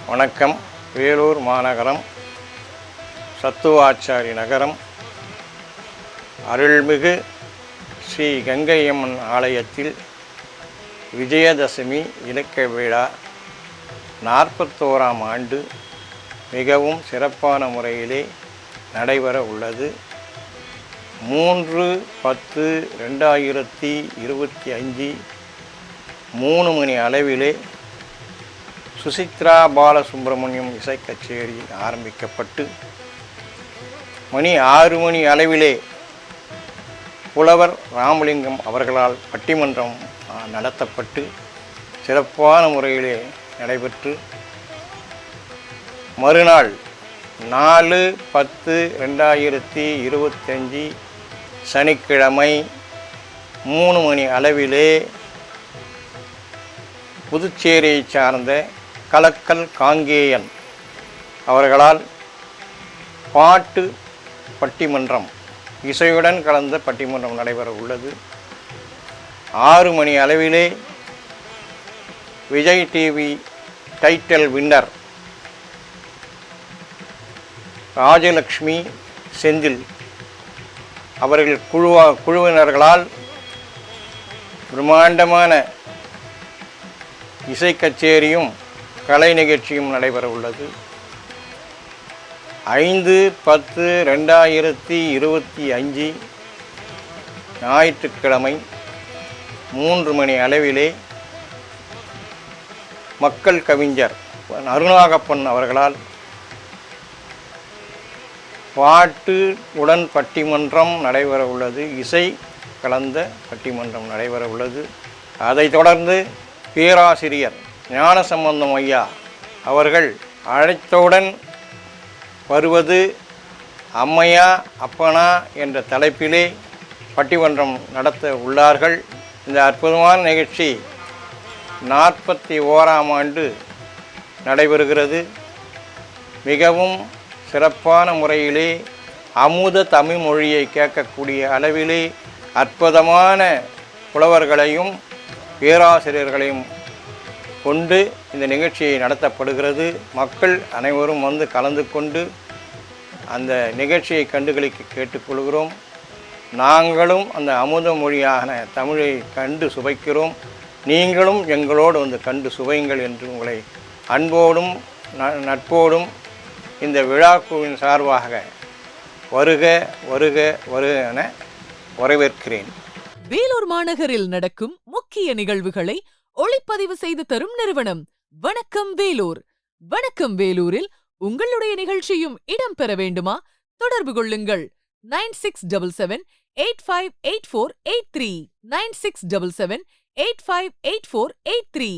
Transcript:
வணக்கம். வேலூர் மாநகரம் சத்துவாச்சாரி நகரம் அருள்மிகு ஸ்ரீ கங்கையம்மன் ஆலயத்தில் விஜயதசமி இலக்க விழா 41ஆம் ஆண்டு மிகவும் சிறப்பான முறையிலே நடைபெற உள்ளது. 3/10/2025 3 மணி அளவிலே சுசித்ரா பாலசுப்ரமணியம் இசை கச்சேரி ஆரம்பிக்கப்பட்டு மணி 6 மணி அளவிலே புலவர் ராமலிங்கம் அவர்களால் பட்டிமன்றம் நடத்தப்பட்டு சிறப்பான முறையிலே நடைபெற்று மறுநாள் 4/10/2025 சனிக்கிழமை 3 மணி அளவிலே புதுச்சேரியை சார்ந்த கலக்கல் காங்கேயன் அவர்களால் பாட்டு பட்டிமன்றம் இசையுடன் கலந்த பட்டிமன்றம் நடைபெற உள்ளது. 6 மணி அளவிலே Vijay TV title winner Rajalakshmi Senthil அவர்கள் குழுவினர்களால் பிரம்மாண்டமான இசை கச்சேரியும் கலை நிகழ்ச்சியும் நடைபெற உள்ளது. 5/10/2025 ஞாயிற்றுக்கிழமை 3 மணி அளவிலே மக்கள் கவிஞர் அருணாகப்பன் அவர்களால் பாட்டு உடன் பட்டிமன்றம் நடைபெற உள்ளது. இசை கலந்த பட்டிமன்றம் நடைபெற உள்ளது. அதைத் தொடர்ந்து பேராசிரியர் ஞானசம்பந்தம் ஐயா அவர்கள் அழைத்தவுடன் வருவது அம்மையா அப்பனா என்ற தலைப்பிலே பட்டிமன்றம் நடத்த உள்ளார்கள். இந்த அற்புதமான நிகழ்ச்சி 41ஆம் ஆண்டு நடைபெறுகிறது. மிகவும் சிறப்பான முறையிலே அமுத தமிழ் மொழியை கேட்கக்கூடிய அளவிலே அற்புதமான புலவர்களையும் பேராசிரியர்களையும் கொண்டு இந்த நிகழ்ச்சியை நடத்தப்படுகிறது. மக்கள் அனைவரும் வந்து கலந்து கொண்டு அந்த நிகழ்ச்சியை கண்டுகளிக்க கேட்டுக்கொள்கிறோம். நாங்களும் அந்த அமுத மொழியான தமிழை கண்டு சுவைக்கிறோம். நீங்களும் எங்களோடு வந்து கண்டு சுவையுங்கள் என்று உங்களை அன்போடும் நட்போடும் இந்த விழாக்குழுவின் சார்பாக வருக வருக வருக என வரவேற்கிறேன். வேலூர் மாநகரில் நடக்கும் முக்கிய நிகழ்வுகளை ஒளிப்பதிவு செய்து தரும் நிறுவனம் வணக்கம் வேலூர். வணக்கம் வேலூரில் உங்களுடைய நிகழ்ச்சியும் இடம்பெற வேண்டுமா? தொடர்பு கொள்ளுங்கள் 9677858483 9677858483.